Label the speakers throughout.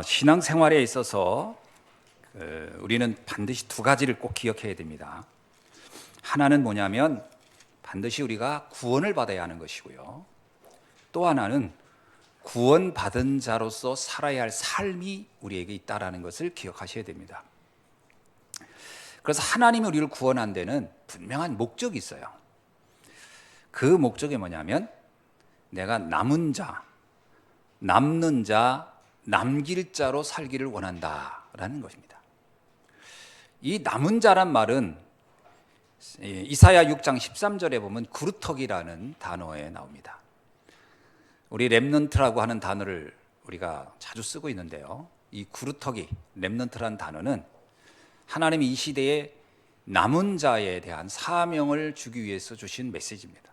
Speaker 1: 신앙생활에 있어서 우리는 반드시 두 가지를 꼭 기억해야 됩니다. 하나는 뭐냐면 반드시 우리가 구원을 받아야 하는 것이고요. 또 하나는 구원받은 자로서 살아야 할 삶이 우리에게 있다는 것을 기억하셔야 됩니다. 그래서 하나님이 우리를 구원한 데는 분명한 목적이 있어요. 그 목적이 뭐냐면 내가 남은 자, 남는 자, 남길 자로 살기를 원한다라는 것입니다. 이 남은 자란 말은 이사야 6장 13절에 보면 구루터기라는 단어에 나옵니다. 우리 렘넌트라고 하는 단어를 우리가 자주 쓰고 있는데요. 이 구루터기, 렘넌트라는 단어는 하나님이 이 시대에 남은 자에 대한 사명을 주기 위해서 주신 메시지입니다.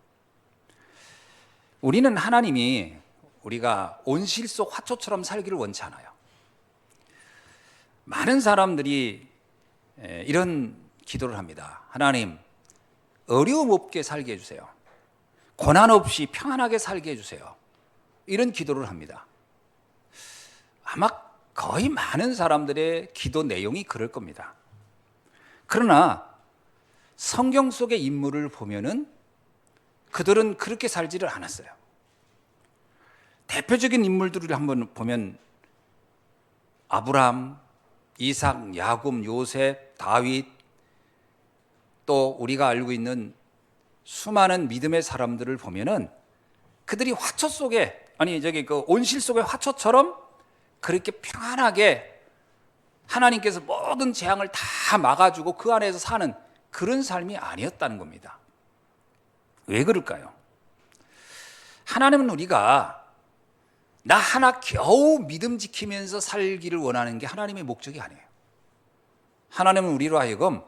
Speaker 1: 우리는 하나님이 우리가 온실 속 화초처럼 살기를 원치 않아요. 많은 사람들이 이런 기도를 합니다. 하나님, 어려움 없게 살게 해주세요. 고난 없이 평안하게 살게 해주세요. 이런 기도를 합니다. 아마 거의 많은 사람들의 기도 내용이 그럴 겁니다. 그러나 성경 속의 인물을 보면은 그들은 그렇게 살지를 않았어요. 대표적인 인물들을 한번 보면 아브라함, 이삭, 야곱, 요셉, 다윗, 또 우리가 알고 있는 수많은 믿음의 사람들을 보면은 그들이 화초 속에 그 온실 속의 화초처럼 그렇게 평안하게 하나님께서 모든 재앙을 다 막아주고 그 안에서 사는 그런 삶이 아니었다는 겁니다. 왜 그럴까요? 하나님은 우리가 나 하나 겨우 믿음 지키면서 살기를 원하는 게 하나님의 목적이 아니에요. 하나님은 우리로 하여금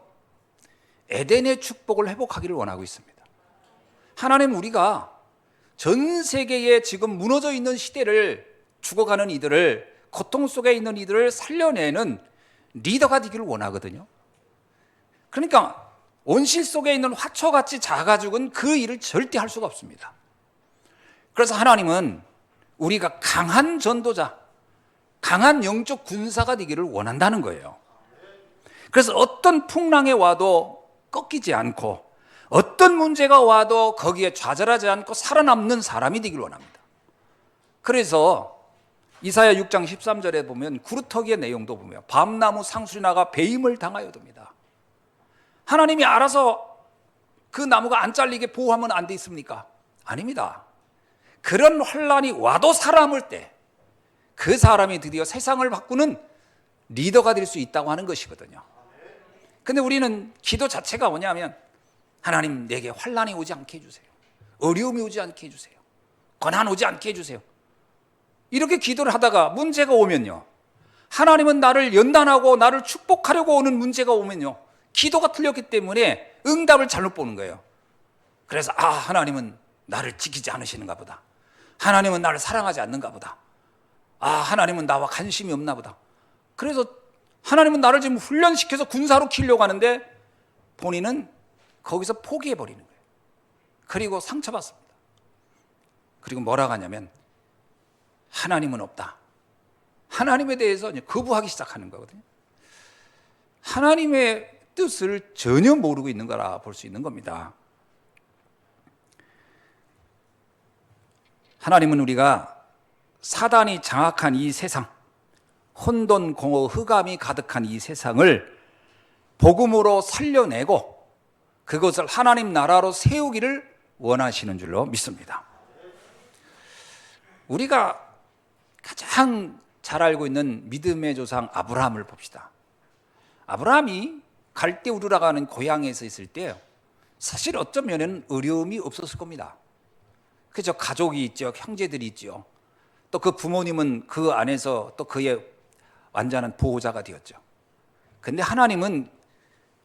Speaker 1: 에덴의 축복을 회복하기를 원하고 있습니다. 하나님은 우리가 전 세계에 지금 무너져 있는 시대를 죽어가는 이들을, 고통 속에 있는 이들을 살려내는 리더가 되기를 원하거든요. 그러니까 온실 속에 있는 화초같이 작아죽은 그 일을 절대 할 수가 없습니다. 그래서 하나님은 우리가 강한 전도자, 강한 영적 군사가 되기를 원한다는 거예요. 그래서 어떤 풍랑에 와도 꺾이지 않고 어떤 문제가 와도 거기에 좌절하지 않고 살아남는 사람이 되기를 원합니다. 그래서 이사야 6장 13절에 보면 구루터기의 내용도 보면 밤나무 상수리나가 배임을 당하여 듭니다. 하나님이 알아서 그 나무가 안 잘리게 보호하면 안 돼 있습니까? 아닙니다. 그런 환란이 와도 살아남을 때 그 사람이 드디어 세상을 바꾸는 리더가 될 수 있다고 하는 것이거든요. 근데 우리는 기도 자체가 뭐냐면 하나님, 내게 환란이 오지 않게 해주세요. 어려움이 오지 않게 해주세요. 고난 오지 않게 해주세요. 이렇게 기도를 하다가 문제가 오면요, 하나님은 나를 연단하고 나를 축복하려고 오는 문제가 오면요, 기도가 틀렸기 때문에 응답을 잘못 보는 거예요. 그래서 하나님은 나를 지키지 않으시는가 보다. 하나님은 나를 사랑하지 않는가 보다. 하나님은 나와 관심이 없나 보다. 그래서 하나님은 나를 지금 훈련시켜서 군사로 키우려고 하는데 본인은 거기서 포기해버리는 거예요. 그리고 상처받습니다. 그리고 뭐라고 하냐면 하나님은 없다. 하나님에 대해서 거부하기 시작하는 거거든요. 하나님의 뜻을 전혀 모르고 있는 거라 볼 수 있는 겁니다. 하나님은 우리가 사단이 장악한 이 세상, 혼돈, 공허, 흑암이 가득한 이 세상을 복음으로 살려내고 그것을 하나님 나라로 세우기를 원하시는 줄로 믿습니다. 우리가 가장 잘 알고 있는 믿음의 조상 아브라함을 봅시다. 아브라함이 갈대우르라고 하는 고향에서 있을 때 사실 어떤 면에는 어려움이 없었을 겁니다. 그죠? 가족이 있죠. 형제들이 있죠. 또 그 부모님은 그 안에서 또 그의 완전한 보호자가 되었죠. 근데 하나님은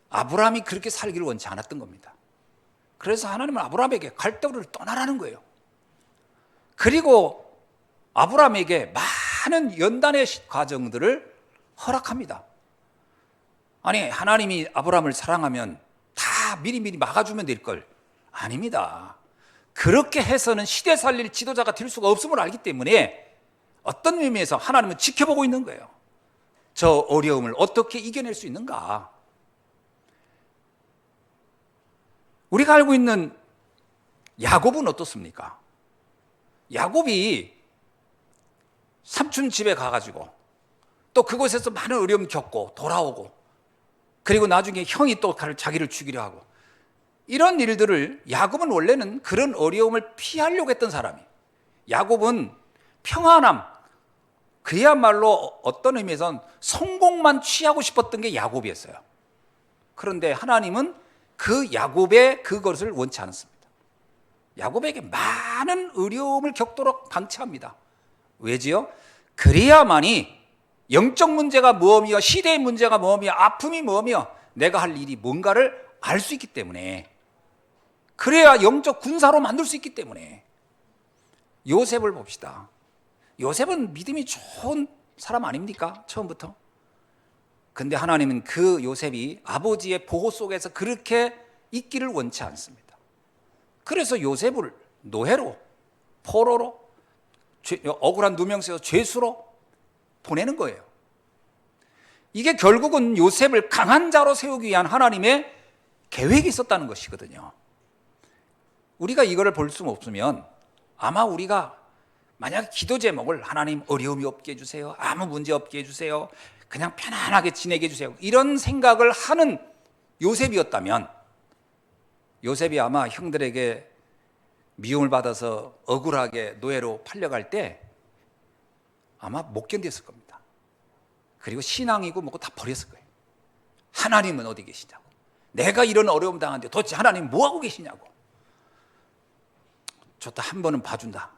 Speaker 1: 아브라함이 그렇게 살기를 원치 않았던 겁니다. 그래서 하나님은 아브라함에게 갈대우르를 떠나라는 거예요. 그리고 아브라함에게 많은 연단의 과정들을 허락합니다. 아니, 하나님이 아브라함을 사랑하면 다 미리미리 막아주면 될 걸. 아닙니다. 그렇게 해서는 시대 살릴 지도자가 될 수가 없음을 알기 때문에 어떤 의미에서 하나님은 지켜보고 있는 거예요. 저 어려움을 어떻게 이겨낼 수 있는가. 우리가 알고 있는 야곱은 어떻습니까? 야곱이 삼촌 집에 가가지고 또 그곳에서 많은 어려움 겪고 돌아오고, 그리고 나중에 형이 또 자기를 죽이려 하고, 이런 일들을 야곱은 원래는 그런 어려움을 피하려고 했던 사람이에요. 야곱은 평안함, 그야말로 어떤 의미에선 성공만 취하고 싶었던 게 야곱이었어요. 그런데 하나님은 그 야곱의 그것을 원치 않았습니다. 야곱에게 많은 어려움을 겪도록 방치합니다. 왜지요? 그래야만이 영적 문제가 무엇이며 시대의 문제가 무엇이며 아픔이 무엇이며 내가 할 일이 뭔가를 알 수 있기 때문에, 그래야 영적 군사로 만들 수 있기 때문에. 요셉을 봅시다. 요셉은 믿음이 좋은 사람 아닙니까? 처음부터. 근데 하나님은 그 요셉이 아버지의 보호 속에서 그렇게 있기를 원치 않습니다. 그래서 요셉을 노예로, 포로로, 억울한 누명세에서 죄수로 보내는 거예요. 이게 결국은 요셉을 강한 자로 세우기 위한 하나님의 계획이 있었다는 것이거든요. 우리가 이거를 볼 수 없으면 아마 우리가 만약 기도 제목을 하나님 어려움이 없게 해주세요, 아무 문제 없게 해주세요, 그냥 편안하게 지내게 해주세요, 이런 생각을 하는 요셉이었다면, 요셉이 아마 형들에게 미움을 받아서 억울하게 노예로 팔려갈 때 아마 못 견뎠을 겁니다. 그리고 신앙이고 뭐고 다 버렸을 거예요. 하나님은 어디 계시냐고, 내가 이런 어려움 당하는데 도대체 하나님 뭐하고 계시냐고. 좋다, 한 번은 봐준다.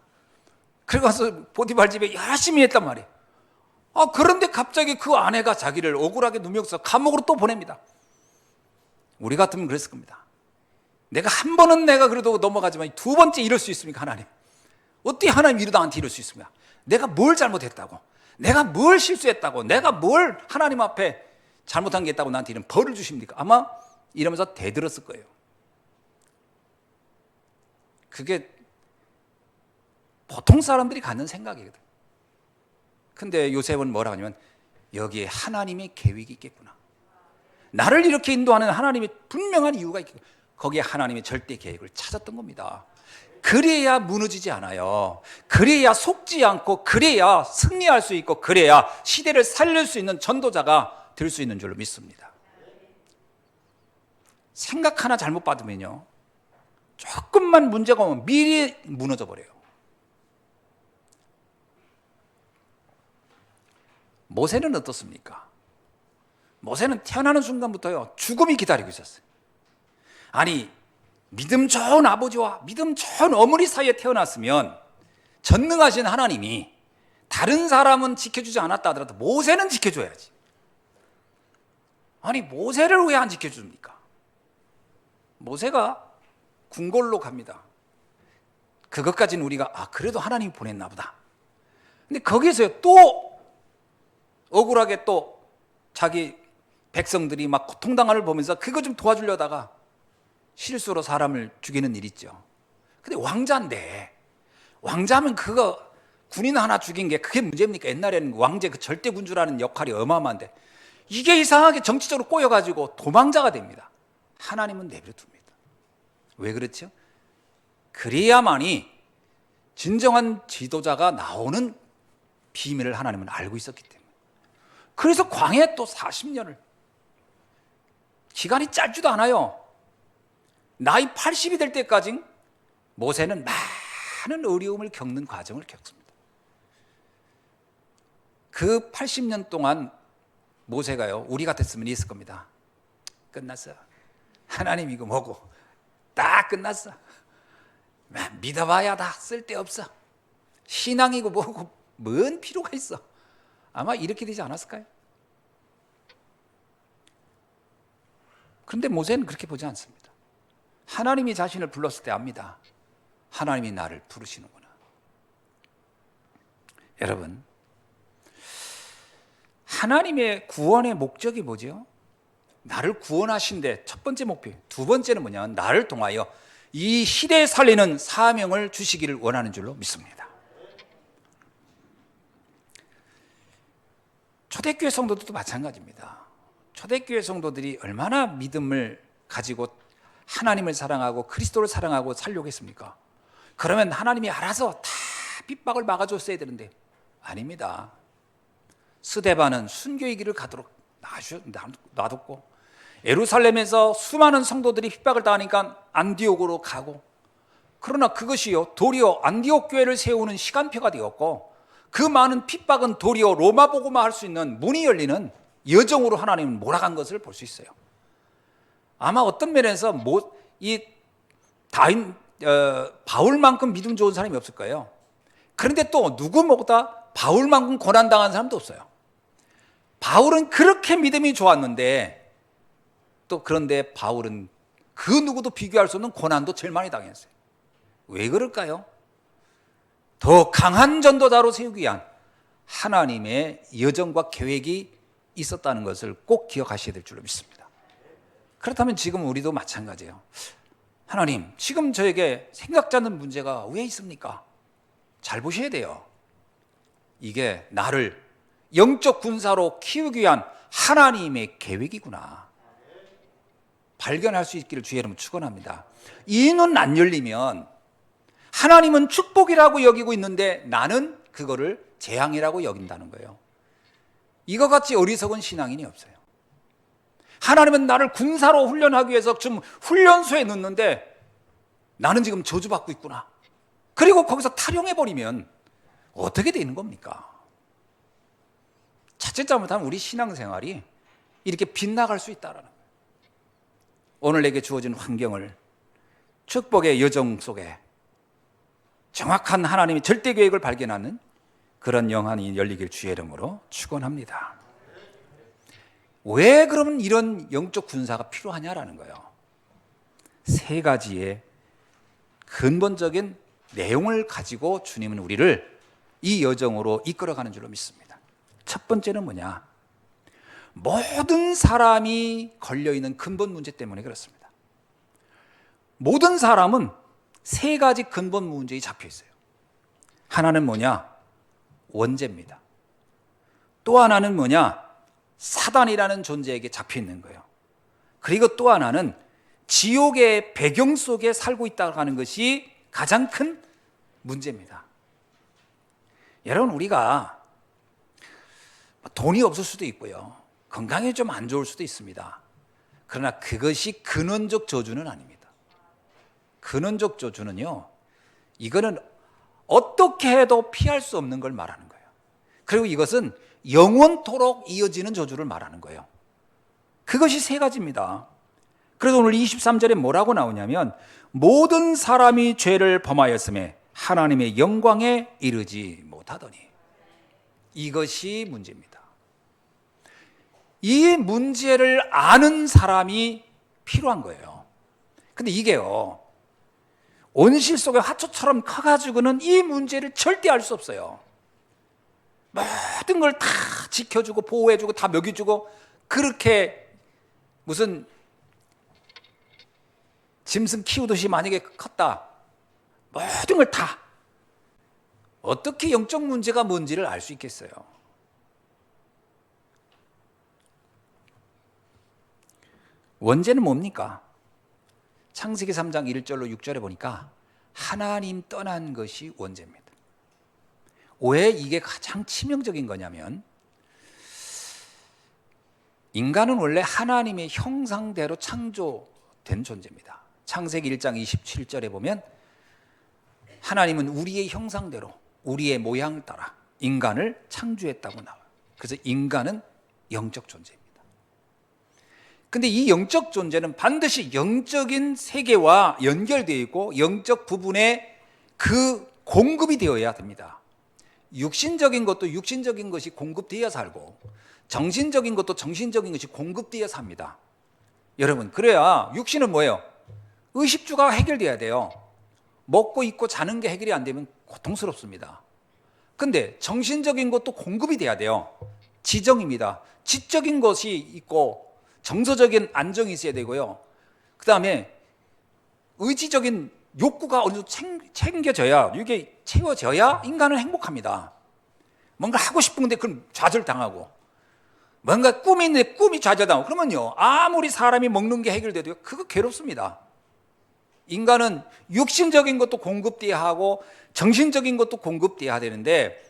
Speaker 1: 그래 가서 보디발 집에 열심히 했단 말이에요. 그런데 갑자기 그 아내가 자기를 억울하게 누명서 감옥으로 또 보냅니다. 우리 같으면 그랬을 겁니다. 내가 한 번은 내가 그래도 넘어가지만 두 번째 이럴 수 있습니까? 하나님, 어떻게 하나님 이러다 나한테 이럴 수 있습니까? 내가 뭘 잘못했다고, 내가 뭘 실수했다고, 내가 뭘 하나님 앞에 잘못한 게 있다고 나한테 이런 벌을 주십니까? 아마 이러면서 대들었을 거예요. 그게 보통 사람들이 갖는 생각이거든. 근데 요셉은 뭐라 하냐면, 여기에 하나님의 계획이 있겠구나, 나를 이렇게 인도하는 하나님의 분명한 이유가 있겠구나, 거기에 하나님의 절대 계획을 찾았던 겁니다. 그래야 무너지지 않아요. 그래야 속지 않고, 그래야 승리할 수 있고, 그래야 시대를 살릴 수 있는 전도자가 될 수 있는 줄로 믿습니다. 생각 하나 잘못 받으면요, 조금만 문제가 오면 미리 무너져 버려요. 모세는 어떻습니까? 모세는 태어나는 순간부터요, 죽음이 기다리고 있었어요. 아니, 믿음 좋은 아버지와 믿음 좋은 어머니 사이에 태어났으면 전능하신 하나님이 다른 사람은 지켜주지 않았다 하더라도 모세는 지켜줘야지. 아니, 모세를 왜 안 지켜줍니까? 모세가 궁궐로 갑니다. 그것까지는 우리가 그래도 하나님이 보냈나 보다. 근데 거기서요, 또 억울하게 또 자기 백성들이 막 고통당하는 걸 보면서 그거 좀 도와주려다가 실수로 사람을 죽이는 일 있죠. 근데 왕자인데, 왕자면 그거 군인 하나 죽인 게 그게 문제입니까? 옛날에는 왕제 그 절대군주라는 역할이 어마어마한데, 이게 이상하게 정치적으로 꼬여가지고 도망자가 됩니다. 하나님은 내버려 둡니다. 왜 그렇죠? 그래야만이 진정한 지도자가 나오는 비밀을 하나님은 알고 있었기 때문에. 그래서 광야에 또 40년을, 기간이 짧지도 않아요. 나이 80이 될 때까지 모세는 많은 어려움을 겪는 과정을 겪습니다. 그 80년 동안 모세가요, 우리 같았으면 있을 겁니다. 끝났어, 하나님 이거 뭐고, 딱 끝났어, 믿어봐야 다 쓸데없어, 신앙이고 뭐고 뭔 필요가 있어, 아마 이렇게 되지 않았을까요? 그런데 모세는 그렇게 보지 않습니다. 하나님이 자신을 불렀을 때 압니다. 하나님이 나를 부르시는구나. 여러분, 하나님의 구원의 목적이 뭐죠? 나를 구원하신데 첫 번째 목표, 두 번째는 뭐냐면 나를 통하여 이 시대에 살리는 사명을 주시기를 원하는 줄로 믿습니다. 초대교회 성도들도 마찬가지입니다. 초대교회 성도들이 얼마나 믿음을 가지고 하나님을 사랑하고 그리스도를 사랑하고 살려고 했습니까? 그러면 하나님이 알아서 다 핍박을 막아줬어야 되는데 아닙니다. 스데반은 순교의 길을 가도록 놔뒀고, 예루살렘에서 수많은 성도들이 핍박을 당하니까 안디옥으로 가고, 그러나 그것이요 도리어 안디옥 교회를 세우는 시간표가 되었고, 그 많은 핍박은 도리어 로마 복음화 할 수 있는 문이 열리는 여정으로 하나님은 몰아간 것을 볼 수 있어요. 아마 어떤 면에서 바울만큼 믿음 좋은 사람이 없을 거예요. 그런데 또 누구보다 바울만큼 고난당한 사람도 없어요. 바울은 그렇게 믿음이 좋았는데, 또 그런데 바울은 그 누구도 비교할 수 없는 고난도 제일 많이 당했어요. 왜 그럴까요? 더 강한 전도자로 세우기 위한 하나님의 여정과 계획이 있었다는 것을 꼭 기억하셔야 될 줄로 믿습니다. 그렇다면 지금 우리도 마찬가지예요. 하나님, 지금 저에게 생각지 않는 문제가 왜 있습니까? 잘 보셔야 돼요. 이게 나를 영적 군사로 키우기 위한 하나님의 계획이구나. 발견할 수 있기를 주의 이름으로 축원합니다. 이 눈 안 열리면 하나님은 축복이라고 여기고 있는데 나는 그거를 재앙이라고 여긴다는 거예요. 이거 같이 어리석은 신앙인이 없어요. 하나님은 나를 군사로 훈련하기 위해서 지금 훈련소에 넣는데 나는 지금 저주받고 있구나. 그리고 거기서 탈용해버리면 어떻게 되는 겁니까? 자칫 잘못하면 우리 신앙생활이 이렇게 빗나갈 수 있다는 거예요. 오늘 내게 주어진 환경을 축복의 여정 속에 정확한 하나님의 절대 계획을 발견하는 그런 영안이 열리길 주의 이름으로 축원합니다. 왜 그러면 이런 영적 군사가 필요하냐라는 거예요. 세 가지의 근본적인 내용을 가지고 주님은 우리를 이 여정으로 이끌어가는 줄로 믿습니다. 첫 번째는 뭐냐? 모든 사람이 걸려있는 근본 문제 때문에 그렇습니다. 모든 사람은 세 가지 근본 문제에 잡혀 있어요. 하나는 뭐냐? 원죄입니다. 또 하나는 뭐냐? 사단이라는 존재에게 잡혀 있는 거예요. 그리고 또 하나는 지옥의 배경 속에 살고 있다고 하는 것이 가장 큰 문제입니다. 여러분, 우리가 돈이 없을 수도 있고요, 건강이 좀 안 좋을 수도 있습니다. 그러나 그것이 근원적 저주는 아닙니다. 근원적 저주는요, 이거는 어떻게 해도 피할 수 없는 걸 말하는 거예요. 그리고 이것은 영원토록 이어지는 저주를 말하는 거예요. 그것이 세 가지입니다. 그래서 오늘 23절에 뭐라고 나오냐면, 모든 사람이 죄를 범하였음에 하나님의 영광에 이르지 못하더니. 이것이 문제입니다. 이 문제를 아는 사람이 필요한 거예요. 근데 이게요, 온실 속의 화초처럼 커가지고는 이 문제를 절대 알 수 없어요. 모든 걸 다 지켜주고 보호해주고 다 먹여주고, 그렇게 무슨 짐승 키우듯이 만약에 컸다, 모든 걸 다, 어떻게 영적 문제가 뭔지를 알 수 있겠어요? 원죄는 뭡니까? 창세기 3장 1절로 6절에 보니까 하나님 떠난 것이 원죄입니다. 왜 이게 가장 치명적인 거냐면, 인간은 원래 하나님의 형상대로 창조된 존재입니다. 창세기 1장 27절에 보면 하나님은 우리의 형상대로 우리의 모양을 따라 인간을 창조했다고 나와요. 그래서 인간은 영적 존재입니다. 근데 이 영적 존재는 반드시 영적인 세계와 연결되어 있고 영적 부분에 그 공급이 되어야 됩니다. 육신적인 것도 육신적인 것이 공급되어야 살고, 정신적인 것도 정신적인 것이 공급되어야 삽니다. 여러분, 그래야 육신은 뭐예요? 의식주가 해결돼야 돼요. 먹고 입고 자는 게 해결이 안 되면 고통스럽습니다. 근데 정신적인 것도 공급이 돼야 돼요. 지정입니다. 지적인 것이 있고 정서적인 안정이 있어야 되고요. 그 다음에 의지적인 욕구가 어느 정도 챙겨져야, 이게 채워져야 인간은 행복합니다. 뭔가 하고 싶은데 그건 좌절당하고, 뭔가 꿈이 있는데 꿈이 좌절당하고 그러면요, 아무리 사람이 먹는 게 해결돼도 그거 괴롭습니다. 인간은 육신적인 것도 공급돼야 하고 정신적인 것도 공급돼야 되는데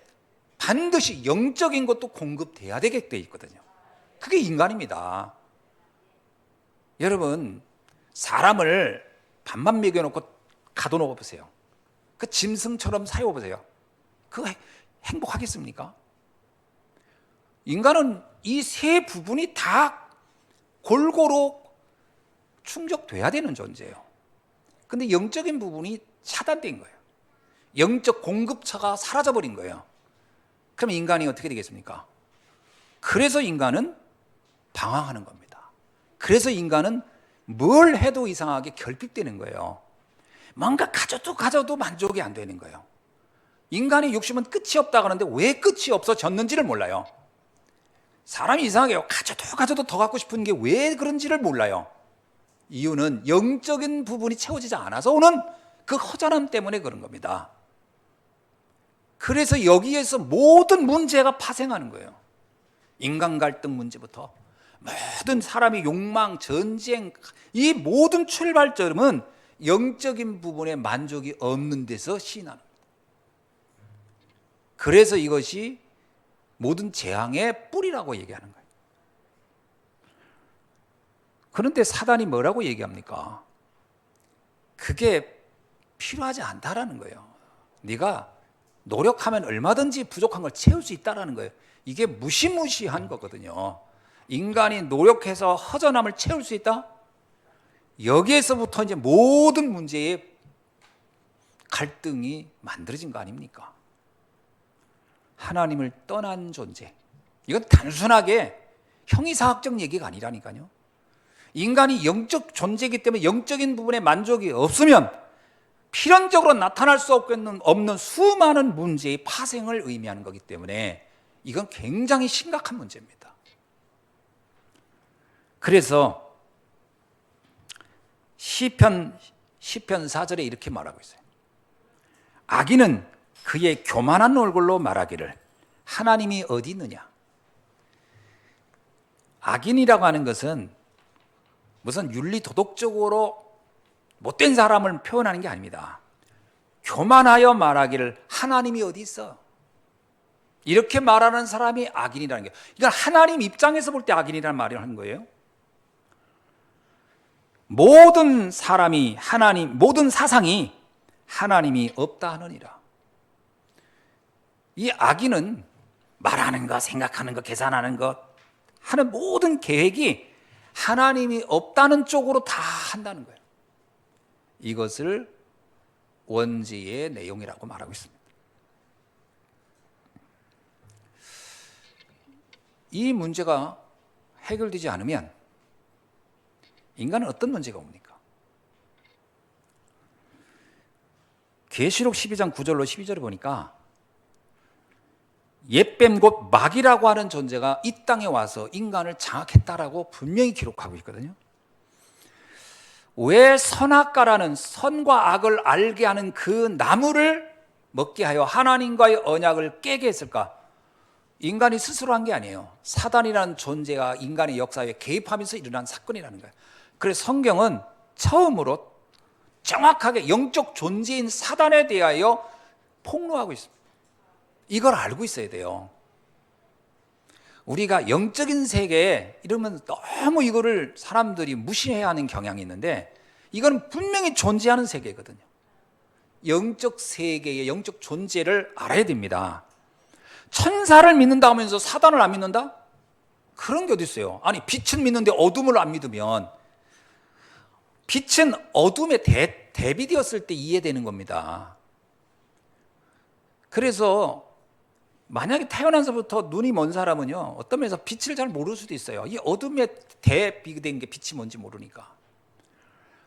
Speaker 1: 반드시 영적인 것도 공급돼야 되게 돼 있거든요. 그게 인간입니다. 여러분, 사람을 밥만 먹여놓고 가둬놓아 보세요. 그 짐승처럼 사용해보세요. 그거 행복하겠습니까? 인간은 이 세 부분이 다 골고루 충족돼야 되는 존재예요. 근데 영적인 부분이 차단된 거예요. 영적 공급처가 사라져버린 거예요. 그럼 인간이 어떻게 되겠습니까? 그래서 인간은 방황하는 겁니다. 그래서 인간은 뭘 해도 이상하게 결핍되는 거예요. 뭔가 가져도 만족이 안 되는 거예요. 인간의 욕심은 끝이 없다고 하는데 왜 끝이 없어졌는지를 몰라요. 사람이 이상하게요. 가져도 더 갖고 싶은 게 왜 그런지를 몰라요. 이유는 영적인 부분이 채워지지 않아서 오는 그 허전함 때문에 그런 겁니다. 그래서 여기에서 모든 문제가 파생하는 거예요. 인간 갈등 문제부터 모든 사람의 욕망, 전쟁, 이 모든 출발점은 영적인 부분에 만족이 없는 데서 시인하는 겁니다. 그래서 이것이 모든 재앙의 뿌리라고 얘기하는 거예요. 그런데 사단이 뭐라고 얘기합니까? 그게 필요하지 않다라는 거예요. 네가 노력하면 얼마든지 부족한 걸 채울 수 있다라는 거예요. 이게 무시무시한 거거든요. 인간이 노력해서 허전함을 채울 수 있다? 여기에서부터 이제 모든 문제의 갈등이 만들어진 거 아닙니까? 하나님을 떠난 존재. 이건 단순하게 형이사학적 얘기가 아니라니까요. 인간이 영적 존재이기 때문에 영적인 부분에 만족이 없으면 필연적으로 나타날 수 없는 수많은 문제의 파생을 의미하는 거기 때문에 이건 굉장히 심각한 문제입니다. 그래서 시편 4절에 이렇게 말하고 있어요. 악인은 그의 교만한 얼굴로 말하기를 하나님이 어디 있느냐. 악인이라고 하는 것은 무슨 윤리 도덕적으로 못된 사람을 표현하는 게 아닙니다. 교만하여 말하기를 하나님이 어디 있어. 이렇게 말하는 사람이 악인이라는 거예요. 이건 하나님 입장에서 볼 때 악인이라는 말을 하는 거예요. 모든 사람이 모든 사상이 하나님이 없다 하느니라. 이 악인은 말하는 것, 생각하는 것, 계산하는 것 하는 모든 계획이 하나님이 없다는 쪽으로 다 한다는 거예요. 이것을 원지의 내용이라고 말하고 있습니다. 이 문제가 해결되지 않으면 인간은 어떤 문제가 옵니까? 계시록 12장 9절로 12절을 보니까 옛뱀 곧 마귀라고 하는 존재가 이 땅에 와서 인간을 장악했다라고 분명히 기록하고 있거든요. 왜 선악과라는 선과 악을 알게 하는 그 나무를 먹게 하여 하나님과의 언약을 깨게 했을까? 인간이 스스로 한 게 아니에요. 사단이라는 존재가 인간의 역사에 개입하면서 일어난 사건이라는 거예요. 그래서 성경은 처음으로 정확하게 영적 존재인 사단에 대하여 폭로하고 있습니다. 이걸 알고 있어야 돼요. 우리가 영적인 세계에 이러면 너무 이거를 사람들이 무시해야 하는 경향이 있는데 이건 분명히 존재하는 세계거든요. 영적 세계의 영적 존재를 알아야 됩니다. 천사를 믿는다 하면서 사단을 안 믿는다? 그런 게 어디 있어요? 아니, 빛은 믿는데 어둠을 안 믿으면 빛은 어둠에 대비되었을 때 이해되는 겁니다. 그래서 만약에 태어나서부터 눈이 먼 사람은요, 어떤 면에서 빛을 잘 모를 수도 있어요. 이 어둠에 대비된 게 빛이 뭔지 모르니까.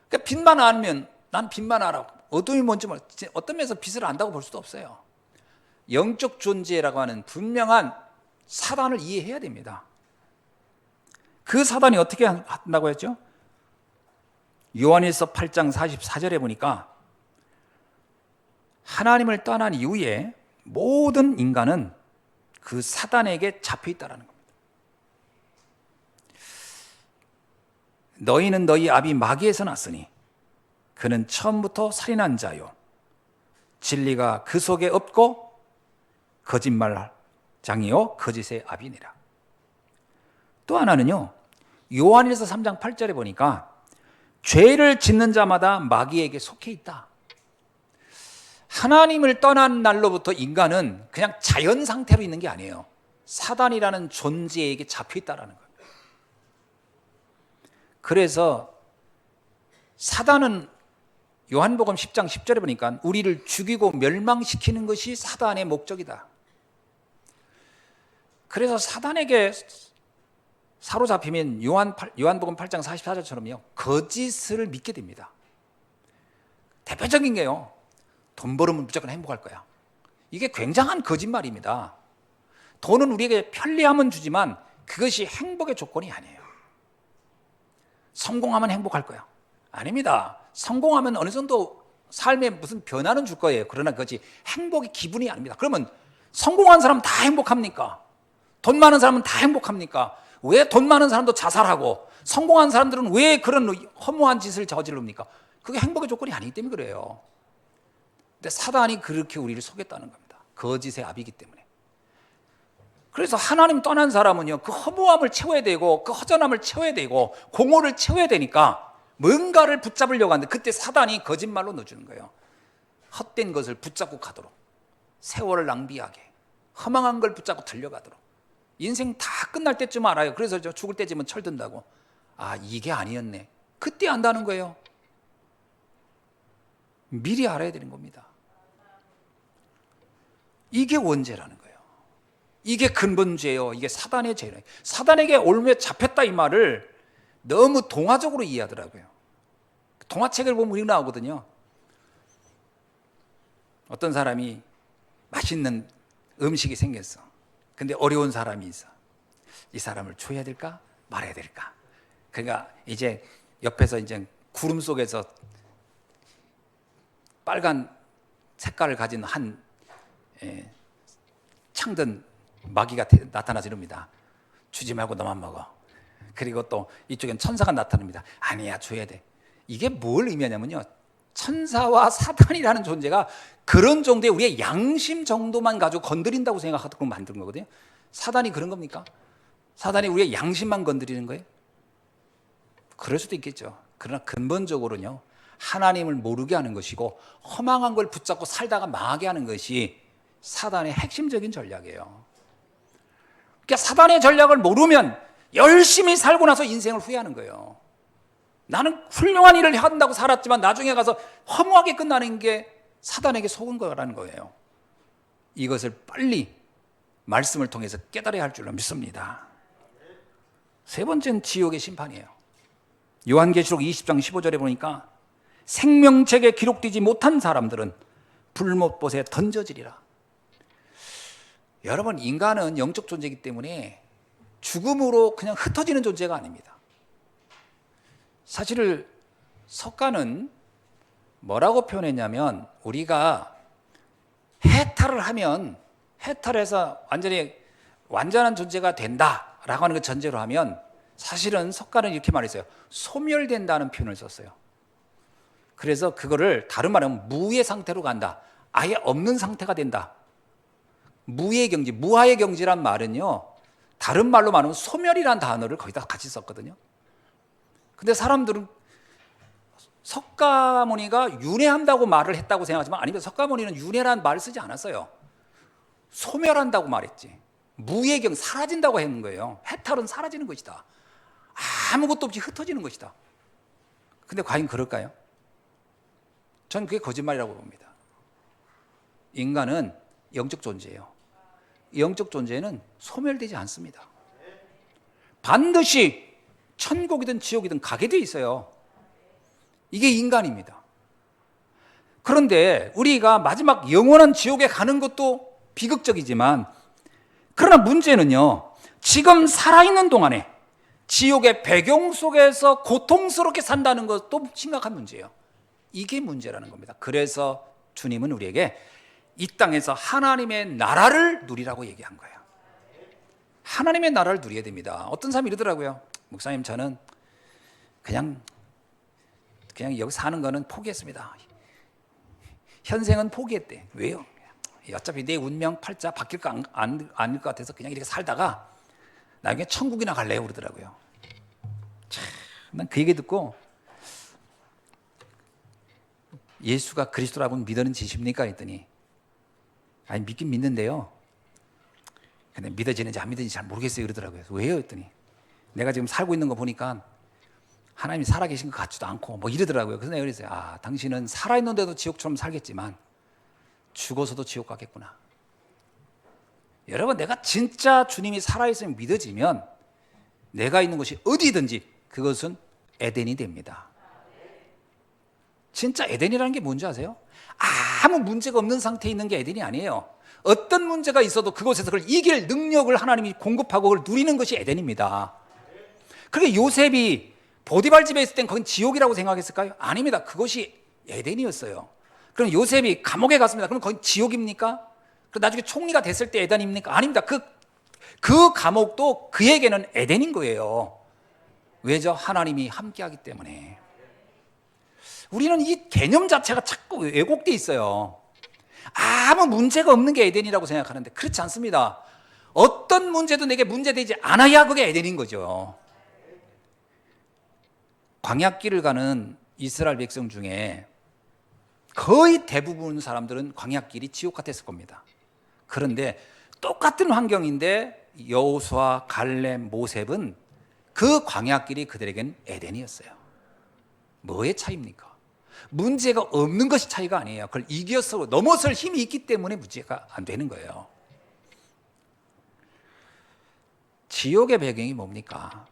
Speaker 1: 그러니까 빛만 알면 난 빛만 알아. 어둠이 뭔지 몰라. 어떤 면에서 빛을 안다고 볼 수도 없어요. 영적 존재라고 하는 분명한 사단을 이해해야 됩니다. 그 사단이 어떻게 한다고 했죠? 요한일서 8장 44절에 보니까 하나님을 떠난 이후에 모든 인간은 그 사단에게 잡혀 있다는 겁니다. 너희는 너희 아비 마귀에서 났으니 그는 처음부터 살인한 자요 진리가 그 속에 없고 거짓말장이요 거짓의 아비니라. 또 하나는요, 요한일서 3장 8절에 보니까 죄를 짓는 자마다 마귀에게 속해 있다. 하나님을 떠난 날로부터 인간은 그냥 자연 상태로 있는 게 아니에요. 사단이라는 존재에게 잡혀 있다라는 거예요. 그래서 사단은 요한복음 10장 10절에 보니까 우리를 죽이고 멸망시키는 것이 사단의 목적이다. 그래서 사단에게 사로잡히면 요한복음 8장 44절처럼요 거짓을 믿게 됩니다. 대표적인 게요, 돈 벌으면 무조건 행복할 거야. 이게 굉장한 거짓말입니다. 돈은 우리에게 편리함은 주지만 그것이 행복의 조건이 아니에요. 성공하면 행복할 거야. 아닙니다. 성공하면 어느 정도 삶에 무슨 변화는 줄 거예요. 그러나 그것이 행복의 기분이 아닙니다. 그러면 성공한 사람 다 행복합니까? 돈 많은 사람은 다 행복합니까? 왜 돈 많은 사람도 자살하고 성공한 사람들은 왜 그런 허무한 짓을 저지릅니까? 그게 행복의 조건이 아니기 때문에 그래요. 근데 사단이 그렇게 우리를 속였다는 겁니다. 거짓의 아비이기 때문에. 그래서 하나님 떠난 사람은요, 그 허무함을 채워야 되고 그 허전함을 채워야 되고 공허를 채워야 되니까 뭔가를 붙잡으려고 하는데 그때 사단이 거짓말로 넣어주는 거예요. 헛된 것을 붙잡고 가도록, 세월을 낭비하게, 허망한 걸 붙잡고 들려가도록. 인생 다 끝날 때쯤 알아요. 그래서 저 죽을 때쯤은 철든다고. 아, 이게 아니었네. 그때 안다는 거예요. 미리 알아야 되는 겁니다. 이게 원죄라는 거예요. 이게 근본죄예요. 이게 사단의 죄예요. 사단에게 올무에 잡혔다 이 말을 너무 동화적으로 이해하더라고요. 동화책을 보면 우리 나오거든요. 어떤 사람이 맛있는 음식이 생겼어. 근데 어려운 사람이 있어. 이 사람을 줘야 될까? 말아야 될까? 그러니까 이제 옆에서 이제 구름 속에서 빨간 색깔을 가진 한 창든 마귀가 나타나서 이럽니다. 주지 말고 너만 먹어. 그리고 또 이쪽엔 천사가 나타납니다. 아니야, 줘야 돼. 이게 뭘 의미하냐면요, 천사와 사탄이라는 존재가 그런 정도의 우리의 양심 정도만 가지고 건드린다고 생각하도록 만든 거거든요. 사단이 그런 겁니까? 사단이 우리의 양심만 건드리는 거예요? 그럴 수도 있겠죠. 그러나 근본적으로는요, 하나님을 모르게 하는 것이고 허망한 걸 붙잡고 살다가 망하게 하는 것이 사단의 핵심적인 전략이에요. 그러니까 사단의 전략을 모르면 열심히 살고 나서 인생을 후회하는 거예요. 나는 훌륭한 일을 한다고 살았지만 나중에 가서 허무하게 끝나는 게 사단에게 속은 거라는 거예요. 이것을 빨리 말씀을 통해서 깨달아야 할 줄로 믿습니다. 세 번째는 지옥의 심판이에요. 요한계시록 20장 15절에 보니까 생명책에 기록되지 못한 사람들은 불못봇에 던져지리라. 여러분, 인간은 영적 존재이기 때문에 죽음으로 그냥 흩어지는 존재가 아닙니다. 사실 석가는 뭐라고 표현했냐면, 우리가 해탈을 하면, 해탈해서 완전한 존재가 된다라고 하는 걸 전제로 하면, 사실은 석가는 이렇게 말했어요. 소멸된다는 표현을 썼어요. 그래서 그거를 다른 말하면 무의 상태로 간다. 아예 없는 상태가 된다. 무의 경지, 무하의 경지란 말은요, 다른 말로 말하면 소멸이란 단어를 거기다 같이 썼거든요. 근데 사람들은 석가모니가 윤회한다고 말을 했다고 생각하지만 아닙니다. 석가모니는 윤회라는 말을 쓰지 않았어요. 소멸한다고 말했지. 무의 경, 사라진다고 했는 거예요. 해탈은 사라지는 것이다. 아무것도 없이 흩어지는 것이다. 근데 과연 그럴까요? 전 그게 거짓말이라고 봅니다. 인간은 영적 존재예요. 영적 존재는 소멸되지 않습니다. 반드시 천국이든 지옥이든 가게 돼 있어요. 이게 인간입니다. 그런데 우리가 마지막 영원한 지옥에 가는 것도 비극적이지만, 그러나 문제는요, 지금 살아있는 동안에 지옥의 배경 속에서 고통스럽게 산다는 것도 심각한 문제예요. 이게 문제라는 겁니다. 그래서 주님은 우리에게 이 땅에서 하나님의 나라를 누리라고 얘기한 거예요. 하나님의 나라를 누려야 됩니다. 어떤 사람이 이러더라고요. 목사님, 저는 그냥 여기 사는 거는 포기했습니다. 현생은 포기했대. 왜요? 어차피 내 운명 팔자 바뀔 거 아닐 것 같아서 그냥 이렇게 살다가 나중에 천국이나 갈래요 그러더라고요. 난 그 얘기 듣고 예수가 그리스도라고 믿는지십니까 했더니 아니 믿긴 믿는데요. 근데 믿어지는지 안 믿어지는지 잘 모르겠어요 그러더라고요. 왜요 했더니 내가 지금 살고 있는 거 보니까 하나님이 살아계신 것 같지도 않고 뭐 이러더라고요. 그래서 내가 그랬어요. 아, 당신은 살아있는데도 지옥처럼 살겠지만 죽어서도 지옥 가겠구나. 여러분, 내가 진짜 주님이 살아있으면 믿어지면 내가 있는 곳이 어디든지 그것은 에덴이 됩니다. 진짜 에덴이라는 게 뭔지 아세요? 아무 문제가 없는 상태에 있는 게 에덴이 아니에요. 어떤 문제가 있어도 그곳에서 그걸 이길 능력을 하나님이 공급하고 그걸 누리는 것이 에덴입니다. 그러니까 요셉이 보디발 집에 있을 땐 거긴 지옥이라고 생각했을까요? 아닙니다. 그것이 에덴이었어요. 그럼 요셉이 감옥에 갔습니다. 그럼 거긴 지옥입니까? 그럼 나중에 총리가 됐을 때 에덴입니까? 아닙니다. 그 감옥도 그에게는 에덴인 거예요. 왜죠? 하나님이 함께하기 때문에. 우리는 이 개념 자체가 자꾸 왜곡돼 있어요. 아무 문제가 없는 게 에덴이라고 생각하는데 그렇지 않습니다. 어떤 문제도 내게 문제되지 않아야 그게 에덴인 거죠. 광야길을 가는 이스라엘 백성 중에 거의 대부분 사람들은 광야길이 지옥 같았을 겁니다. 그런데 똑같은 환경인데 여호수아, 갈렙, 모셉은 그 광야길이 그들에겐 에덴이었어요. 뭐의 차이입니까? 문제가 없는 것이 차이가 아니에요. 그걸 이겨서 넘어설 힘이 있기 때문에 문제가 안 되는 거예요. 지옥의 배경이 뭡니까?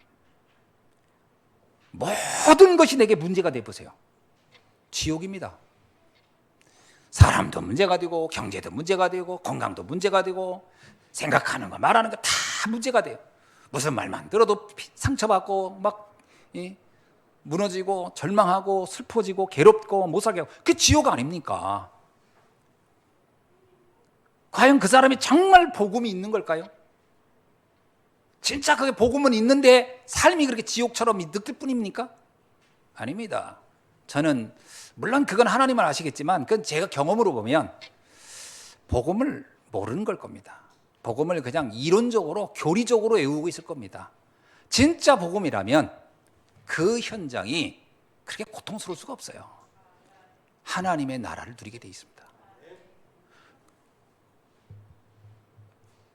Speaker 1: 모든 것이 내게 문제가 돼 보세요. 지옥입니다. 사람도 문제가 되고 경제도 문제가 되고 건강도 문제가 되고 생각하는 거 말하는 거 다 문제가 돼요. 무슨 말만 들어도 상처받고 막 무너지고 절망하고 슬퍼지고 괴롭고 못 살게 하고 그게 지옥 아닙니까? 과연 그 사람이 정말 복음이 있는 걸까요? 진짜 그게 복음은 있는데 삶이 그렇게 지옥처럼 느낄 뿐입니까? 아닙니다. 저는 물론 그건 하나님은 아시겠지만 그건 제가 경험으로 보면 복음을 모르는 걸 겁니다. 복음을 그냥 이론적으로 교리적으로 외우고 있을 겁니다. 진짜 복음이라면 그 현장이 그렇게 고통스러울 수가 없어요. 하나님의 나라를 누리게 돼 있습니다.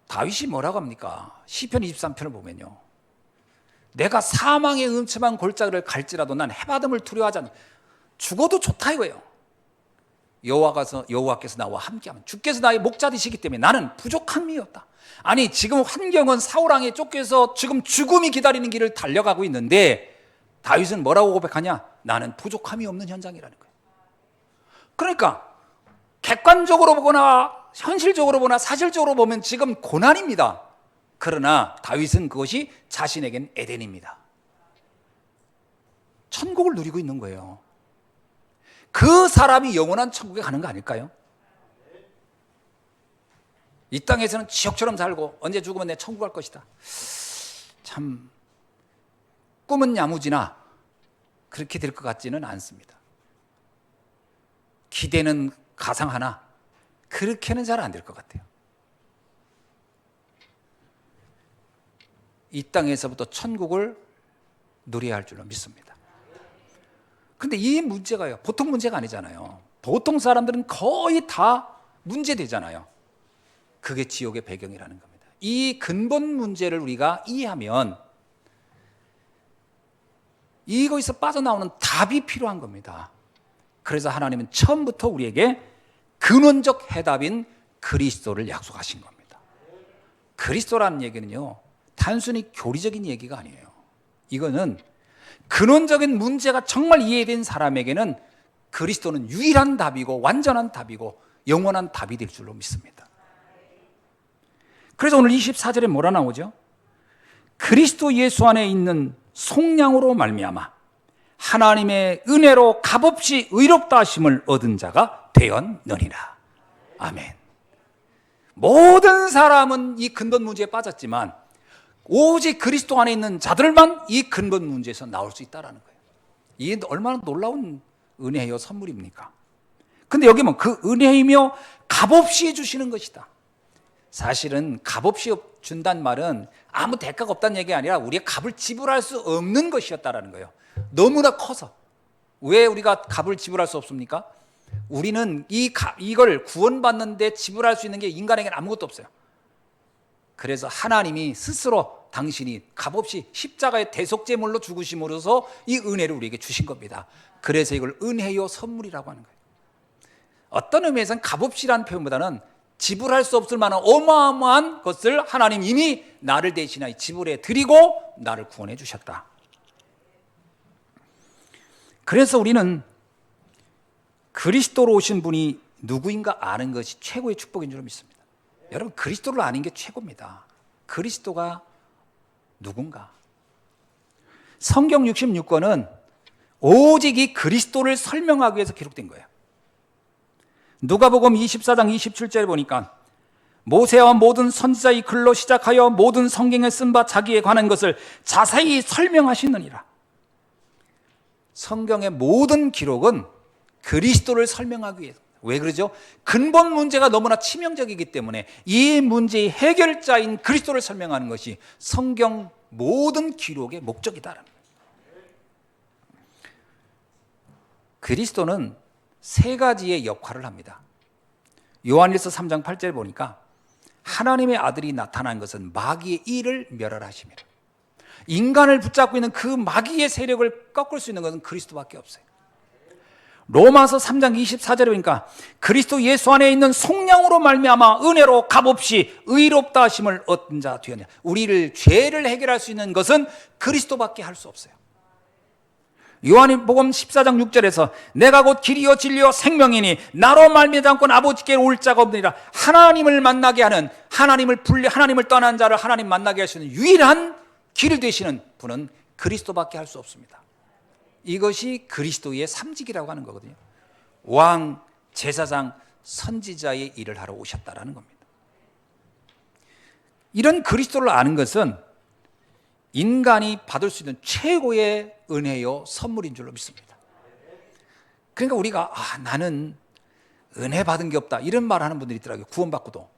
Speaker 1: 다윗이 뭐라고 합니까? 시편 23편을 보면요. 내가 사망의 음침한 골짜기를 갈지라도 난 해바름을 두려워하지 않는다. 죽어도 좋다 이거예요. 여호와께서 나와 함께하면 주께서 나의 목자 되시기 때문에 나는 부족함이 없다. 아니 지금 환경은 사울왕에 쫓겨서 지금 죽음이 기다리는 길을 달려가고 있는데 다윗은 뭐라고 고백하냐? 나는 부족함이 없는 현장이라는 거예요. 그러니까 객관적으로 보거나 현실적으로 보나 사실적으로 보면 지금 고난입니다. 그러나 다윗은 그것이 자신에겐 에덴입니다. 천국을 누리고 있는 거예요. 그 사람이 영원한 천국에 가는 거 아닐까요? 이 땅에서는 지옥처럼 살고 언제 죽으면 내 천국 갈 것이다. 참 꿈은 야무지나 그렇게 될 것 같지는 않습니다. 기대는 가상하나 그렇게는 잘 안 될 것 같아요. 이 땅에서부터 천국을 누려야 할 줄로 믿습니다. 그런데 이 문제가요, 보통 문제가 아니잖아요. 보통 사람들은 거의 다 문제되잖아요. 그게 지옥의 배경이라는 겁니다. 이 근본 문제를 우리가 이해하면 이거에서 빠져나오는 답이 필요한 겁니다. 그래서 하나님은 처음부터 우리에게 근원적 해답인 그리스도를 약속하신 겁니다. 그리스도라는 얘기는요, 단순히 교리적인 얘기가 아니에요. 이거는 근원적인 문제가 정말 이해된 사람에게는 그리스도는 유일한 답이고 완전한 답이고 영원한 답이 될 줄로 믿습니다. 그래서 오늘 24절에 뭐라 나오죠? 그리스도 예수 안에 있는 속량으로 말미암아 하나님의 은혜로 값없이 의롭다 하심을 얻은 자가 되었느니라. 아멘. 모든 사람은 이 근본 문제에 빠졌지만 오직 그리스도 안에 있는 자들만 이 근본 문제에서 나올 수 있다는 거예요. 이게 얼마나 놀라운 은혜요 선물입니까? 근데 여기 뭐 그 은혜이며 값없이 주시는 것이다. 사실은 값없이 준다는 말은 아무 대가가 없다는 얘기가 아니라 우리가 값을 지불할 수 없는 것이었다라는 거예요. 너무나 커서. 왜 우리가 값을 지불할 수 없습니까? 우리는 이걸 구원받는데 지불할 수 있는 게 인간에게는 아무것도 없어요. 그래서 하나님이 스스로 당신이 값없이 십자가의 대속제물로 죽으심으로써 이 은혜를 우리에게 주신 겁니다. 그래서 이걸 은혜요 선물이라고 하는 거예요. 어떤 의미에서는 값없이라는 표현보다는 지불할 수 없을 만한 어마어마한 것을 하나님 이미 나를 대신하여 지불해 드리고 나를 구원해 주셨다. 그래서 우리는 그리스도로 오신 분이 누구인가 아는 것이 최고의 축복인 줄 믿습니다. 여러분, 그리스도를 아는 게 최고입니다. 그리스도가 누군가? 성경 66권은 오직 이 그리스도를 설명하기 위해서 기록된 거예요. 누가복음 24장 27절에 보니까 모세와 모든 선지자의 글로 시작하여 모든 성경에 쓴 바 자기에 관한 것을 자세히 설명하시느니라. 성경의 모든 기록은 그리스도를 설명하기 위해서. 왜 그러죠? 근본 문제가 너무나 치명적이기 때문에 이 문제의 해결자인 그리스도를 설명하는 것이 성경 모든 기록의 목적이다라는 거예요. 그리스도는 세 가지의 역할을 합니다. 요한일서 3장 8절 보니까 하나님의 아들이 나타난 것은 마귀의 일을 멸하심이라. 인간을 붙잡고 있는 그 마귀의 세력을 꺾을 수 있는 것은 그리스도밖에 없어요. 로마서 3장 24절에 보니까 그리스도 예수 안에 있는 속량으로 말미암아 은혜로 값없이 의롭다 하심을 얻은 자 되었냐. 우리를 죄를 해결할 수 있는 것은 그리스도밖에 할 수 없어요. 요한복음 14장 6절에서 내가 곧 길이요 진리요 생명이니 나로 말미암지 않고는 아버지께 올 자가 없느니라. 하나님을 만나게 하는, 하나님을 떠난 자를 하나님 만나게 할 수 있는 유일한 길을 되시는 분은 그리스도밖에 할 수 없습니다. 이것이 그리스도의 삼직이라고 하는 거거든요. 왕, 제사장, 선지자의 일을 하러 오셨다라는 겁니다. 이런 그리스도를 아는 것은 인간이 받을 수 있는 최고의 은혜요 선물인 줄로 믿습니다. 그러니까 우리가 나는 은혜 받은 게 없다 이런 말 하는 분들이 있더라고요. 구원받고도.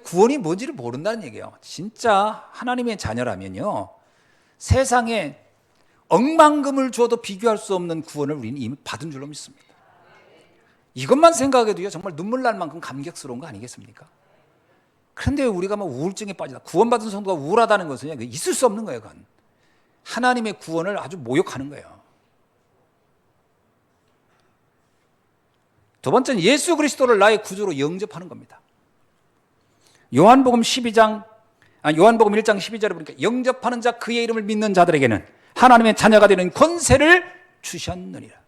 Speaker 1: 구원이 뭔지를 모른다는 얘기예요. 진짜 하나님의 자녀라면요, 세상에 억만금을 줘도 비교할 수 없는 구원을 우리는 이미 받은 줄로 믿습니다. 이것만 생각해도요 정말 눈물 날 만큼 감격스러운 거 아니겠습니까? 그런데 우리가 막 우울증에 빠지다, 구원받은 성도가 우울하다는 것은 있을 수 없는 거예요. 그건 하나님의 구원을 아주 모욕하는 거예요. 두 번째는 예수 그리스도를 나의 구주로 영접하는 겁니다. 요한복음 1장 12절에 보니까 영접하는 자, 그의 이름을 믿는 자들에게는 하나님의 자녀가 되는 권세를 주셨느니라.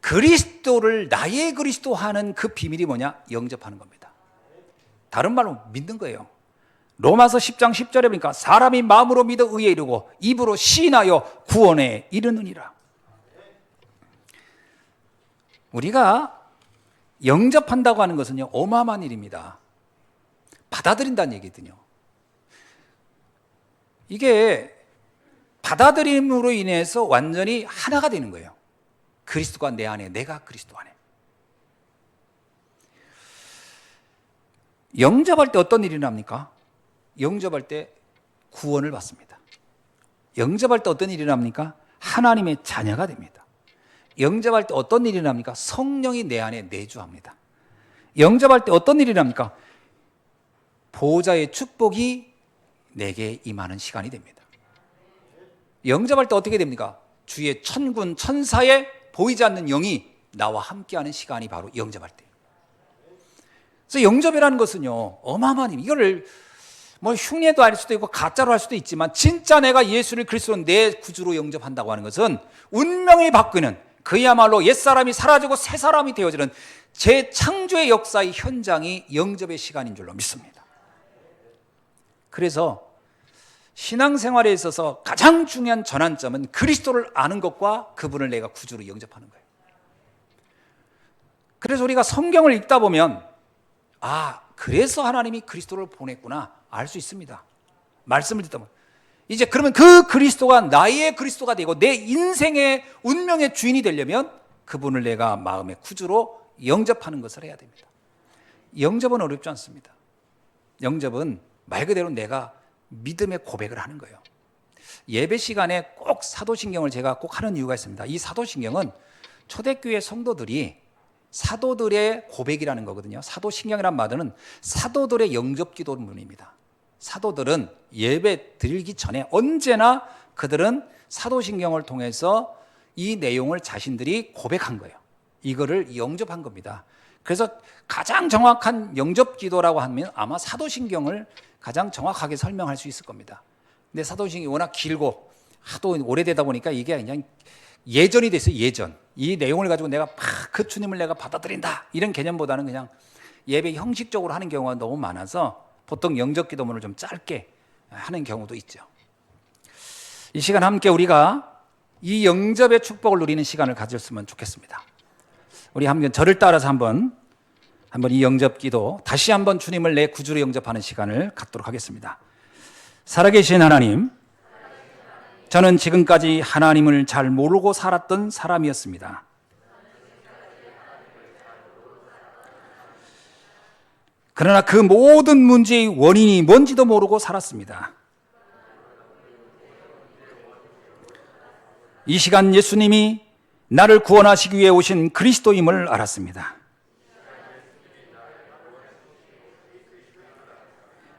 Speaker 1: 그리스도를 나의 그리스도 하는 그 비밀이 뭐냐? 영접하는 겁니다. 다른 말로 믿는 거예요. 로마서 10장 10절에 보니까 사람이 마음으로 믿어 의에 이르고 입으로 시인하여 구원에 이르느니라. 우리가 영접한다고 하는 것은요 어마어마한 일입니다. 받아들인다는 얘기거든요. 이게 받아들임으로 인해서 완전히 하나가 되는 거예요. 그리스도가 내 안에, 내가 그리스도 안에. 영접할 때 어떤 일이 납니까? 영접할 때 구원을 받습니다. 영접할 때 어떤 일이 납니까? 하나님의 자녀가 됩니다. 영접할 때 어떤 일이 납니까? 성령이 내 안에 내주합니다. 영접할 때 어떤 일이 납니까? 보호자의 축복이 내게 임하는 시간이 됩니다. 영접할 때 어떻게 됩니까? 주의 천군 천사의 보이지 않는 영이 나와 함께하는 시간이 바로 영접할 때. 그래서 영접이라는 것은요 어마어마한 힘. 이거를 뭐 흉내도 할 수도 있고 가짜로 할 수도 있지만 진짜 내가 예수를 그리스도로 내 구주로 영접한다고 하는 것은 운명이 바뀌는, 그야말로 옛사람이 사라지고 새사람이 되어지는 재창조의 역사의 현장이 영접의 시간인 줄로 믿습니다. 그래서 신앙생활에 있어서 가장 중요한 전환점은 그리스도를 아는 것과 그분을 내가 구주로 영접하는 거예요. 그래서 우리가 성경을 읽다 보면 그래서 하나님이 그리스도를 보냈구나 알 수 있습니다. 말씀을 듣다 보면 이제 그러면 그 그리스도가 나의 그리스도가 되고 내 인생의 운명의 주인이 되려면 그분을 내가 마음의 구주로 영접하는 것을 해야 됩니다. 영접은 어렵지 않습니다. 영접은 말 그대로 내가 믿음의 고백을 하는 거예요. 예배 시간에 꼭 사도신경을 제가 꼭 하는 이유가 있습니다. 이 사도신경은 초대교회 성도들이 사도들의 고백이라는 거거든요. 사도신경이란 말은 사도들의 영접 기도문입니다. 사도들은 예배 드리기 전에 언제나 그들은 사도신경을 통해서 이 내용을 자신들이 고백한 거예요. 이거를 영접한 겁니다. 그래서 가장 정확한 영접 기도라고 하면 아마 사도신경을 가장 정확하게 설명할 수 있을 겁니다. 근데 사도신경이 워낙 길고 하도 오래되다 보니까 이게 그냥 예전이 됐어요. 예전. 이 내용을 가지고 내가 그 주님을 내가 받아들인다 이런 개념보다는 그냥 예배 형식적으로 하는 경우가 너무 많아서 보통 영접 기도문을 좀 짧게 하는 경우도 있죠. 이 시간 함께 우리가 이 영접의 축복을 누리는 시간을 가졌으면 좋겠습니다. 우리 한번 저를 따라서 한번 이 영접 기도 다시 한번 주님을 내 구주로 영접하는 시간을 갖도록 하겠습니다. 살아계신 하나님, 저는 지금까지 하나님을 잘 모르고 살았던 사람이었습니다. 그러나 그 모든 문제의 원인이 뭔지도 모르고 살았습니다. 이 시간 예수님이 나를 구원하시기 위해 오신 그리스도임을 알았습니다.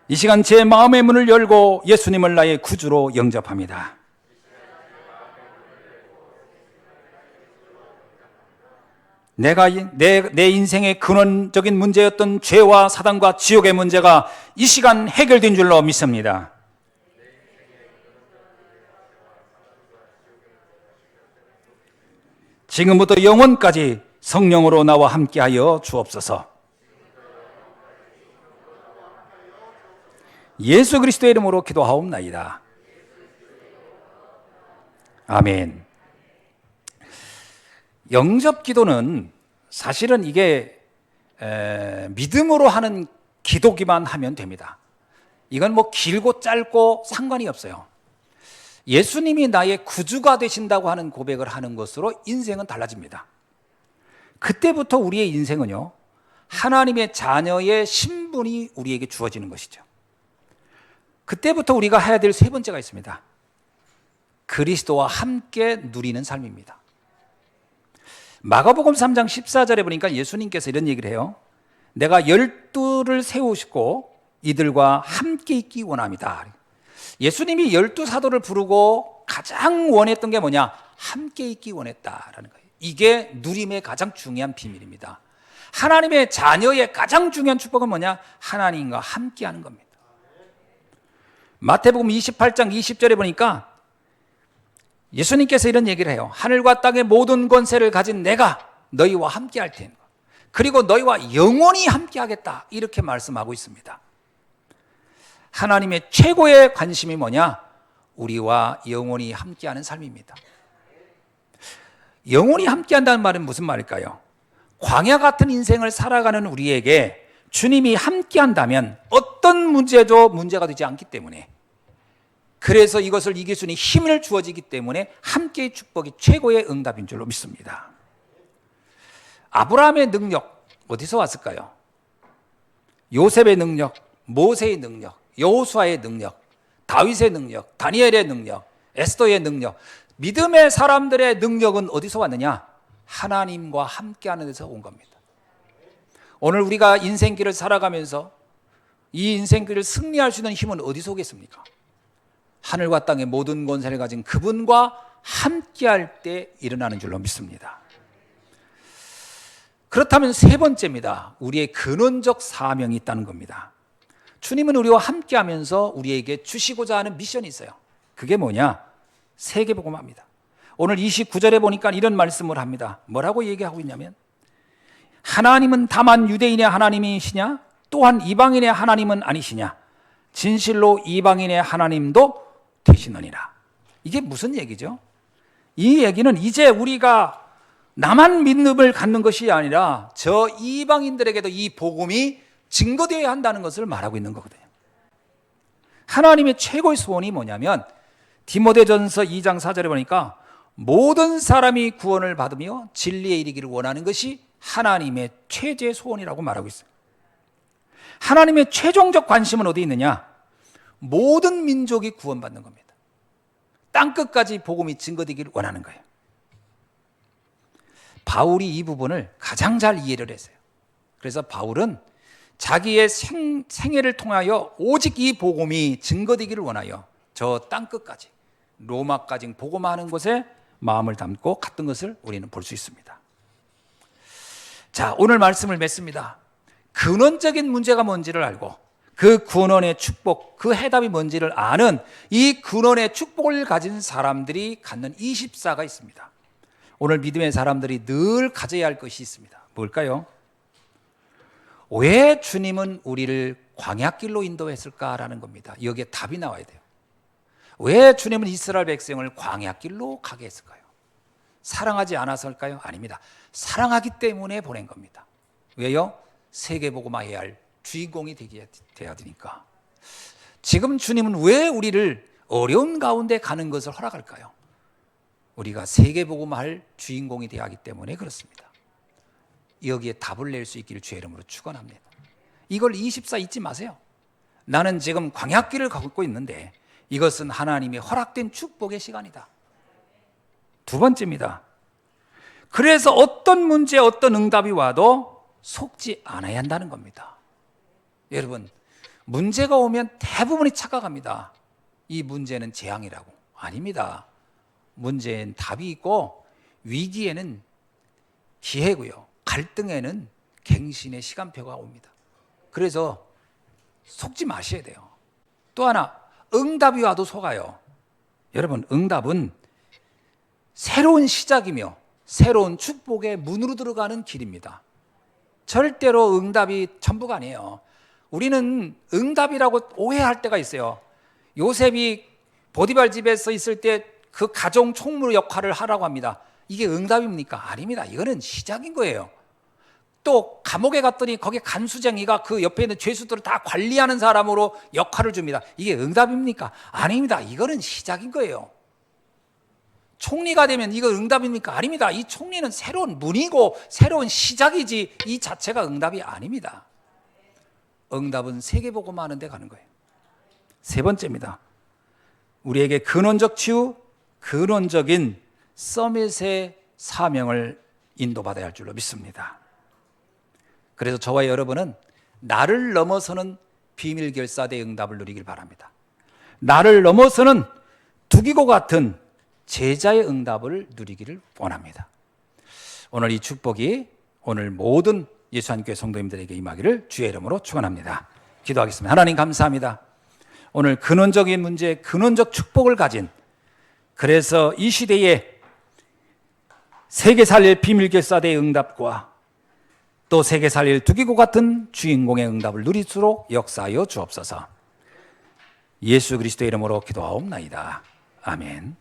Speaker 1: 이 시간 제 마음의 문을 열고 예수님을 나의 구주로 영접합니다. 내가 내 인생의 근원적인 문제였던 죄와 사단과 지옥의 문제가 이 시간 해결된 줄로 믿습니다. 지금부터 영원까지 성령으로 나와 함께하여 주옵소서. 예수 그리스도의 이름으로 기도하옵나이다. 아멘. 영접 기도는 사실은 이게 믿음으로 하는 기도기만 하면 됩니다. 이건 뭐 길고 짧고 상관이 없어요. 예수님이 나의 구주가 되신다고 하는 고백을 하는 것으로 인생은 달라집니다. 그때부터 우리의 인생은요, 하나님의 자녀의 신분이 우리에게 주어지는 것이죠. 그때부터 우리가 해야 될 세 번째가 있습니다. 그리스도와 함께 누리는 삶입니다. 마가복음 3장 14절에 보니까 예수님께서 이런 얘기를 해요. 내가 12를 세우시고 이들과 함께 있기 원합니다. 예수님이 12사도를 부르고 가장 원했던 게 뭐냐? 함께 있기 원했다라는 거예요. 이게 누림의 가장 중요한 비밀입니다. 하나님의 자녀의 가장 중요한 축복은 뭐냐? 하나님과 함께 하는 겁니다. 마태복음 28장 20절에 보니까 예수님께서 이런 얘기를 해요. 하늘과 땅의 모든 권세를 가진 내가 너희와 함께 할 테니 그리고 너희와 영원히 함께 하겠다 이렇게 말씀하고 있습니다. 하나님의 최고의 관심이 뭐냐? 우리와 영원히 함께하는 삶입니다. 영원히 함께한다는 말은 무슨 말일까요? 광야 같은 인생을 살아가는 우리에게 주님이 함께한다면 어떤 문제도 문제가 되지 않기 때문에, 그래서 이것을 이길 수 있는 힘을 주어지기 때문에 함께의 축복이 최고의 응답인 줄로 믿습니다. 아브라함의 능력 어디서 왔을까요? 요셉의 능력, 모세의 능력, 여호수아의 능력, 다윗의 능력, 다니엘의 능력, 에스더의 능력, 믿음의 사람들의 능력은 어디서 왔느냐? 하나님과 함께하는 데서 온 겁니다. 오늘 우리가 인생길을 살아가면서 이 인생길을 승리할 수 있는 힘은 어디서 오겠습니까? 하늘과 땅의 모든 권세를 가진 그분과 함께할 때 일어나는 줄로 믿습니다. 그렇다면 세 번째입니다. 우리의 근원적 사명이 있다는 겁니다. 주님은 우리와 함께하면서 우리에게 주시고자 하는 미션이 있어요. 그게 뭐냐? 세계복음화입니다. 오늘 29절에 보니까 이런 말씀을 합니다. 뭐라고 얘기하고 있냐면, 하나님은 다만 유대인의 하나님이시냐? 또한 이방인의 하나님은 아니시냐? 진실로 이방인의 하나님도 되시느니라. 이게 무슨 얘기죠? 이 얘기는 이제 우리가 나만 믿음을 갖는 것이 아니라 저 이방인들에게도 이 복음이 증거되어야 한다는 것을 말하고 있는 거거든요. 하나님의 최고의 소원이 뭐냐면 디모데전서 2장 4절에 보니까 모든 사람이 구원을 받으며 진리에 이르기를 원하는 것이 하나님의 최제 소원이라고 말하고 있어요. 하나님의 최종적 관심은 어디 있느냐? 모든 민족이 구원받는 겁니다. 땅끝까지 복음이 증거되기를 원하는 거예요. 바울이 이 부분을 가장 잘 이해를 했어요. 그래서 바울은 자기의 생애를 통하여 오직 이 복음이 증거되기를 원하여 저 땅끝까지 로마까지 복음하는 곳에 마음을 담고 갔던 것을 우리는 볼 수 있습니다. 자, 오늘 말씀을 맺습니다. 근원적인 문제가 뭔지를 알고 그 근원의 축복, 그 해답이 뭔지를 아는 이 근원의 축복을 가진 사람들이 갖는 24가 있습니다. 오늘 믿음의 사람들이 늘 가져야 할 것이 있습니다. 뭘까요? 왜 주님은 우리를 광야길로 인도했을까라는 겁니다. 여기에 답이 나와야 돼요. 왜 주님은 이스라엘 백성을 광야길로 가게 했을까요? 사랑하지 않아서일까요? 아닙니다. 사랑하기 때문에 보낸 겁니다. 왜요? 세계복음화해야 할 주인공이 돼야 되니까. 지금 주님은 왜 우리를 어려운 가운데 가는 것을 허락할까요? 우리가 세계복음화할 주인공이 되어야 하기 때문에 그렇습니다. 여기에 답을 낼 수 있기를 주의 이름으로 축원합니다. 이걸 24 잊지 마세요. 나는 지금 광야길을 걷고 있는데 이것은 하나님의 허락된 축복의 시간이다. 두 번째입니다. 그래서 어떤 문제, 어떤 응답이 와도 속지 않아야 한다는 겁니다. 여러분, 문제가 오면 대부분이 착각합니다. 이 문제는 재앙이라고. 아닙니다. 문제엔 답이 있고 위기에는 기회고요. 갈등에는 갱신의 시간표가 옵니다. 그래서 속지 마셔야 돼요. 또 하나, 응답이 와도 속아요. 여러분, 응답은 새로운 시작이며 새로운 축복의 문으로 들어가는 길입니다. 절대로 응답이 전부가 아니에요. 우리는 응답이라고 오해할 때가 있어요. 요셉이 보디발 집에서 있을 때 그 가정 총무 역할을 하라고 합니다. 이게 응답입니까? 아닙니다. 이거는 시작인 거예요. 또 감옥에 갔더니 거기 간수쟁이가 그 옆에 있는 죄수들을 다 관리하는 사람으로 역할을 줍니다. 이게 응답입니까? 아닙니다. 이거는 시작인 거예요. 총리가 되면 이거 응답입니까? 아닙니다. 이 총리는 새로운 문이고 새로운 시작이지 이 자체가 응답이 아닙니다. 응답은 세계복음화 하는 데 가는 거예요. 세 번째입니다. 우리에게 근원적 치유, 근원적인 서밋의 사명을 인도받아야 할 줄로 믿습니다. 그래서 저와 여러분은 나를 넘어서는 비밀 결사대 응답을 누리길 바랍니다. 나를 넘어서는 두기고 같은 제자의 응답을 누리기를 원합니다. 오늘 이 축복이 오늘 모든 예수한교회 성도님들에게 임하기를 주의 이름으로 축원합니다. 기도하겠습니다. 하나님 감사합니다. 오늘 근원적인 문제, 근원적 축복을 가진, 그래서 이 시대에 세계 살릴 비밀 결사대의 응답과 또 세계 살릴 두기고 같은 주인공의 응답을 누릴수록 역사하여 주옵소서. 예수 그리스도의 이름으로 기도하옵나이다. 아멘.